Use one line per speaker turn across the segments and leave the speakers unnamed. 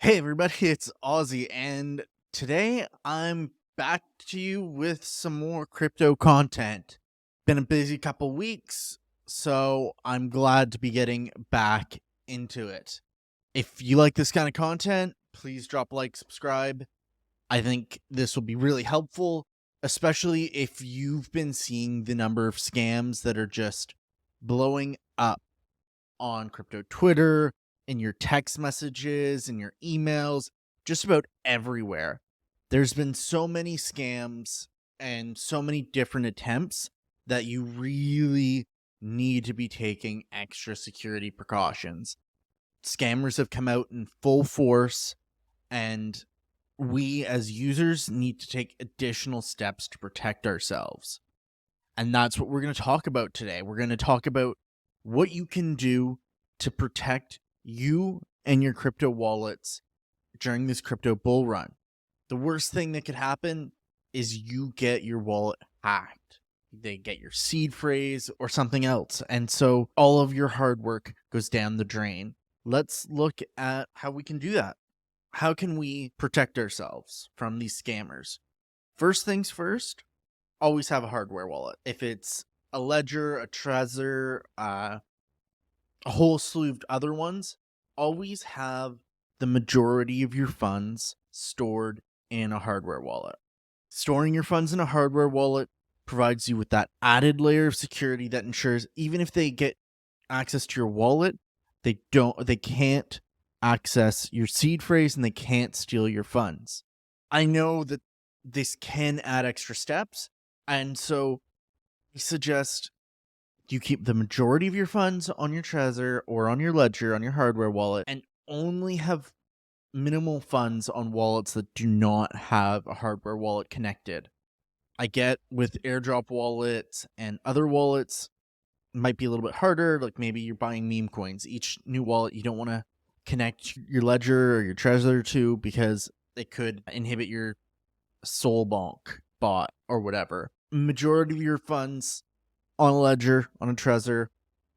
Hey everybody, it's Aussie, and today I'm back to you with some more crypto content. Been a busy couple weeks, so I'm glad to be getting back into it. If you like this kind of content, please drop a like, subscribe. I think this will be really helpful, especially if you've been seeing the number of scams that are just blowing up on crypto Twitter, in your text messages, in your emails, just about everywhere. There's been so many scams and so many different attempts that you really need to be taking extra security precautions. Scammers have come out in full force, and we as users need to take additional steps to protect ourselves. And that's what we're going to talk about today. We're going to talk about what you can do to protect you and your crypto wallets during this crypto bull run. The worst thing that could happen is you get your wallet hacked. They get your seed phrase or something else. And so all of your hard work goes down the drain. Let's look at how we can do that. How can we protect ourselves from these scammers? First things first, always have a hardware wallet. If it's a Ledger, a Trezor, a whole slew of other ones, always have the majority of your funds stored in a hardware wallet. Storing your funds in a hardware wallet provides you with that added layer of security that ensures even if they get access to your wallet, they can't access your seed phrase and they can't steal your funds. I know that this can add extra steps, and so I suggest you keep the majority of your funds on your Trezor or on your Ledger on your hardware wallet and only have minimal funds on wallets that do not have a hardware wallet connected. I get with Airdrop wallets and other wallets, it might be a little bit harder. Like maybe you're buying meme coins. Each new wallet you don't want to connect your Ledger or your Trezor to because it could inhibit your Soul Bonk bot or whatever. Majority of your funds on a Ledger, on a Trezor,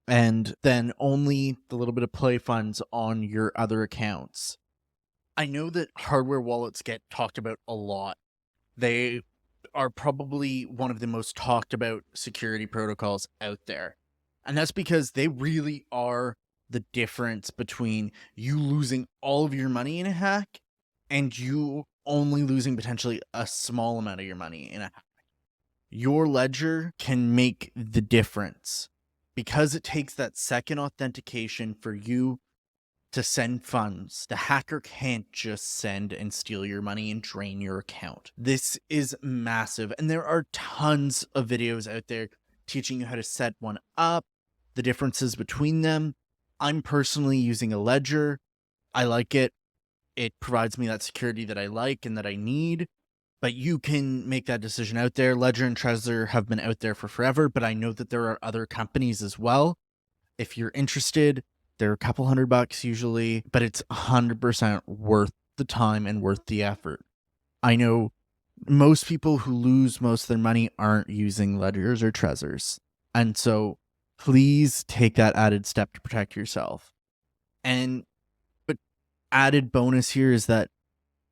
and then only the little bit of play funds on your other accounts. I know that hardware wallets get talked about a lot. They are probably one of the most talked about security protocols out there. And that's because they really are the difference between you losing all of your money in a hack and you only losing potentially a small amount of your money in a hack. Your ledger can make the difference because it takes that second authentication for you to send funds. The hacker can't just send and steal your money and drain your account. This is massive, and there are tons of videos out there teaching you how to set one up, the differences between them. I'm personally using a Ledger. I like it. It provides me that security that I like and that I need. But you can make that decision out there. Ledger and Trezor have been out there for forever, but I know that there are other companies as well. If you're interested, they're a couple $100 usually, but it's 100% worth the time and worth the effort. I know most people who lose most of their money aren't using Ledgers or Trezors. And so please take that added step to protect yourself. But added bonus here is that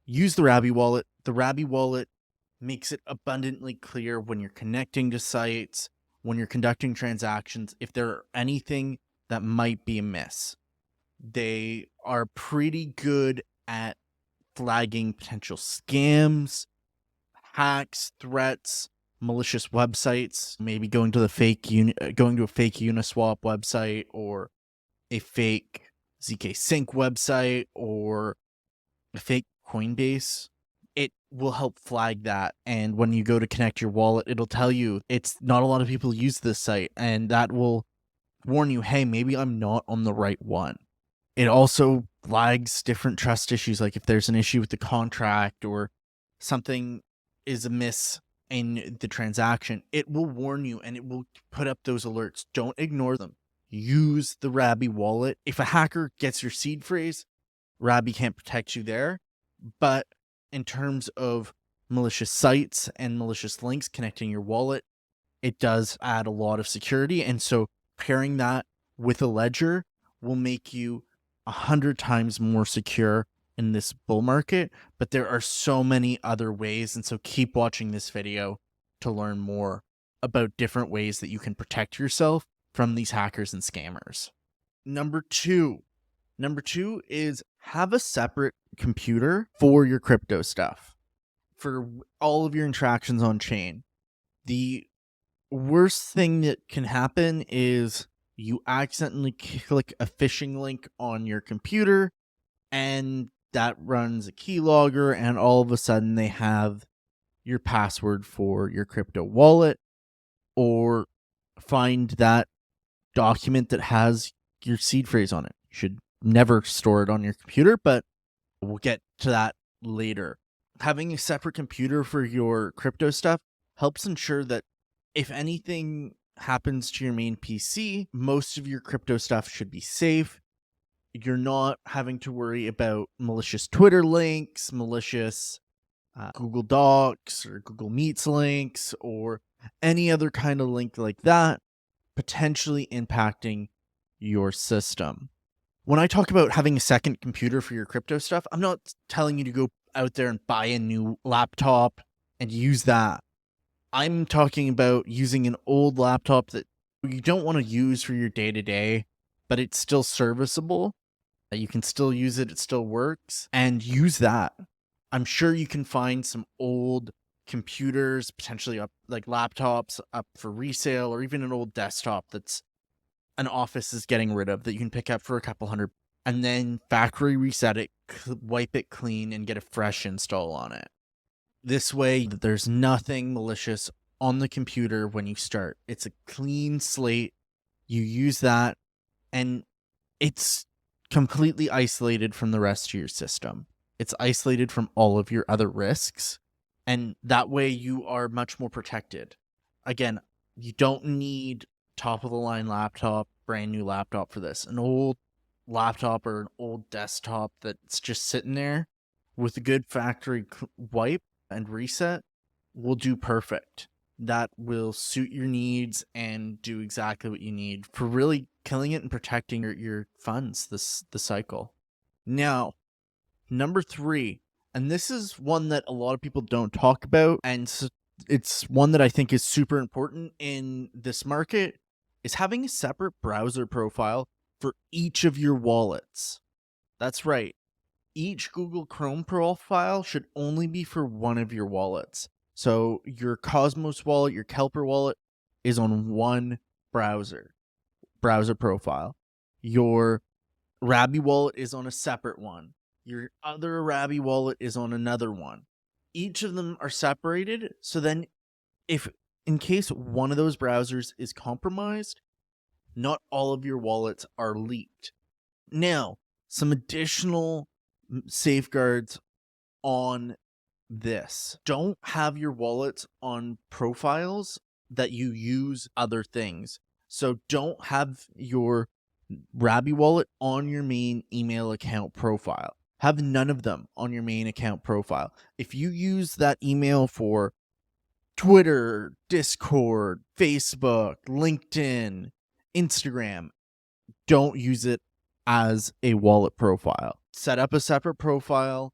use the Rabby wallet. The Rabby wallet makes it abundantly clear when you're connecting to sites, when you're conducting transactions, if there are anything that might be amiss. They are pretty good at flagging potential scams, hacks, threats, malicious websites, maybe going to a fake Uniswap website or a fake ZK Sync website or a fake Coinbase. It will help flag that. And when you go to connect your wallet, it'll tell you it's not a lot of people use this site. And that will warn you, hey, maybe I'm not on the right one. It also flags different trust issues. Like if there's an issue with the contract or something is amiss in the transaction, it will warn you and it will put up those alerts. Don't ignore them. Use the Rabby wallet. If a hacker gets your seed phrase, Rabby can't protect you there. But in terms of malicious sites and malicious links connecting your wallet, it does add a lot of security. And so pairing that with a Ledger will make you 100 times more secure in this bull market, but there are so many other ways. And so keep watching this video to learn more about different ways that you can protect yourself from these hackers and scammers. Number two is have a separate computer for your crypto stuff, for all of your interactions on chain. The worst thing that can happen is you accidentally click a phishing link on your computer and that runs a keylogger, and all of a sudden they have your password for your crypto wallet, or find that document that has your seed phrase on it. You should never store it on your computer, but we'll get to that later. Having a separate computer for your crypto stuff helps ensure that if anything happens to your main PC, most of your crypto stuff should be safe. You're not having to worry about malicious Twitter links, malicious Google Docs or Google Meets links, or any other kind of link like that, potentially impacting your system. When I talk about having a second computer for your crypto stuff, I'm not telling you to go out there and buy a new laptop and use that. I'm talking about using an old laptop that you don't want to use for your day-to-day, but it's still serviceable. You can still use it, it still works, and use that. I'm sure you can find some old computers, potentially up like laptops up for resale, or even an old desktop that's an office is getting rid of that you can pick up for a couple $100, and then factory reset it, wipe it clean, and get a fresh install on it. This way, there's nothing malicious on the computer when you start. It's a clean slate. You use that, and it's completely isolated from the rest of your system. It's isolated from all of your other risks, and that way you are much more protected. Again, you don't need top-of-the-line laptop, brand new laptop for this. An old laptop or an old desktop that's just sitting there with a good factory wipe and reset will do perfect. That will suit your needs and do exactly what you need for really killing it and protecting your funds the cycle. Now, number 3, and this is one that a lot of people don't talk about, and it's one that I think is super important in this market, is having a separate browser profile for each of your wallets. That's right. Each Google Chrome profile should only be for one of your wallets. So your Cosmos wallet, your Kelper wallet is on one browser profile. Your Rabby wallet is on a separate one. Your other Rabby wallet is on another one. Each of them are separated, so then if in case one of those browsers is compromised, not all of your wallets are leaked. Now, some additional safeguards on this. Don't have your wallets on profiles that you use other things. So don't have your Rabby wallet on your main email account profile. Have none of them on your main account profile. If you use that email for Twitter, Discord, Facebook, LinkedIn, Instagram, don't use it as a wallet profile. Set up a separate profile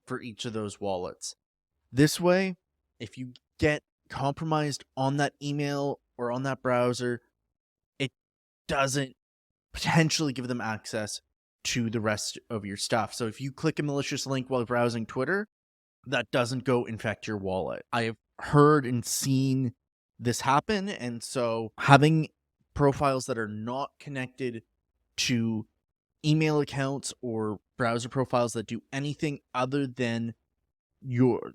for each of those wallets. This way, if you get compromised on that email or on that browser, it doesn't potentially give them access to the rest of your stuff. So if you click a malicious link while browsing Twitter, that doesn't go infect your wallet. I have heard and seen this happen, and so having profiles that are not connected to email accounts or browser profiles that do anything other than your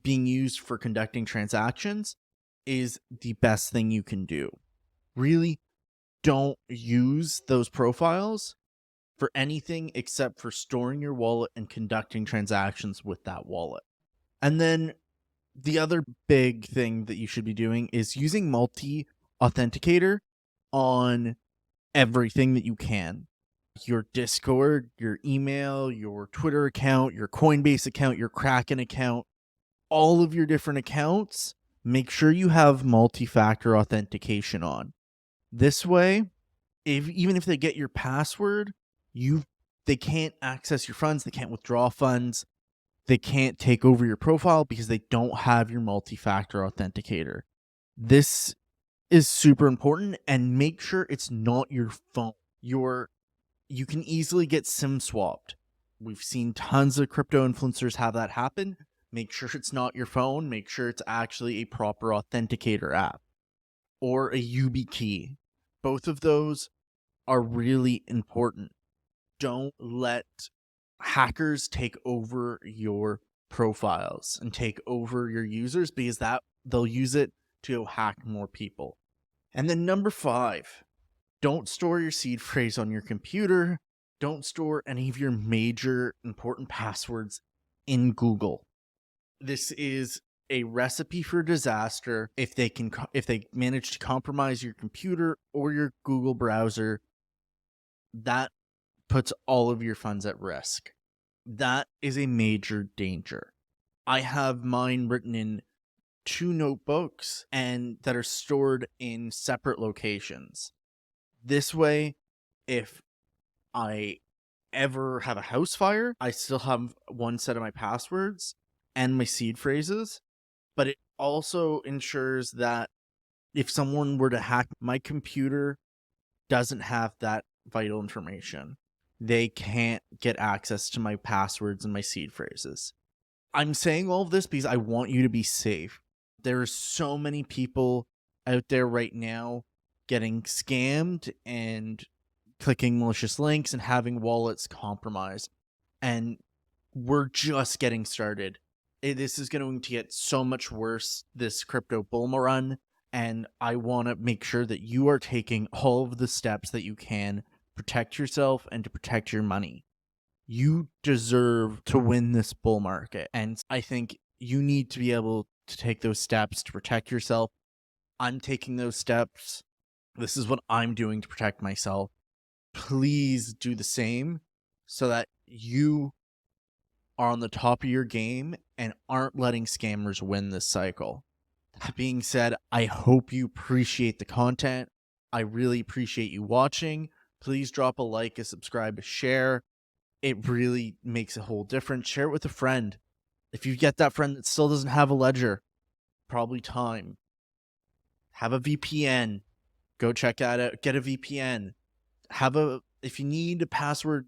being used for conducting transactions is the best thing you can do. Really don't use those profiles for anything except for storing your wallet and conducting transactions with that wallet. And then the other big thing that you should be doing is using multi-authenticator on everything that you can. Your Discord, your email, your Twitter account, your Coinbase account, your Kraken account, all of your different accounts, make sure you have multi-factor authentication on. This way, even if they get your password, you've They can't access your funds. They can't withdraw funds. They can't take over your profile because they don't have your multi-factor authenticator. This is super important, and make sure it's not your phone. You can easily get SIM swapped. We've seen tons of crypto influencers have that happen. Make sure it's not your phone. Make sure it's actually a proper authenticator app or a YubiKey. Both of those are really important. Don't let hackers take over your profiles and take over your users, because they'll use it to hack more people. And then number 5, don't store your seed phrase on your computer. Don't store any of your major important passwords in Google. This is a recipe for disaster. If they manage to compromise your computer or your Google browser, that puts all of your funds at risk. That is a major danger. I have mine written in 2 notebooks and that are stored in separate locations. This way, if I ever have a house fire, I still have one set of my passwords and my seed phrases, but it also ensures that if someone were to hack my computer, doesn't have that vital information. They can't get access to my passwords and my seed phrases. I'm saying all of this because I want you to be safe. There are so many people out there right now getting scammed and clicking malicious links and having wallets compromised. And we're just getting started. This is going to get so much worse, this crypto bull run. And I want to make sure that you are taking all of the steps that you can to protect yourself and to protect your money. You deserve to win this bull market. And I think you need to be able to take those steps to protect yourself. I'm taking those steps. This is what I'm doing to protect myself. Please do the same so that you are on the top of your game and aren't letting scammers win this cycle. That being said, I hope you appreciate the content. I really appreciate you watching. Please drop a like, a subscribe, a share. It really makes a whole difference. Share it with a friend. If you get that friend that still doesn't have a ledger, probably time. Have a VPN. Go check that out. Get a VPN. If you need a password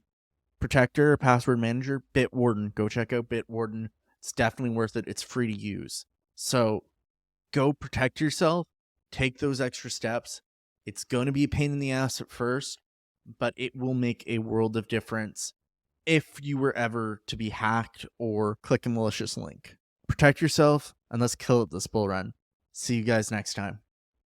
protector, a password manager, Bitwarden. Go check out Bitwarden. It's definitely worth it. It's free to use. So go protect yourself. Take those extra steps. It's going to be a pain in the ass at first, but it will make a world of difference if you were ever to be hacked or click a malicious link. Protect yourself, and let's kill it this bull run. See you guys next time.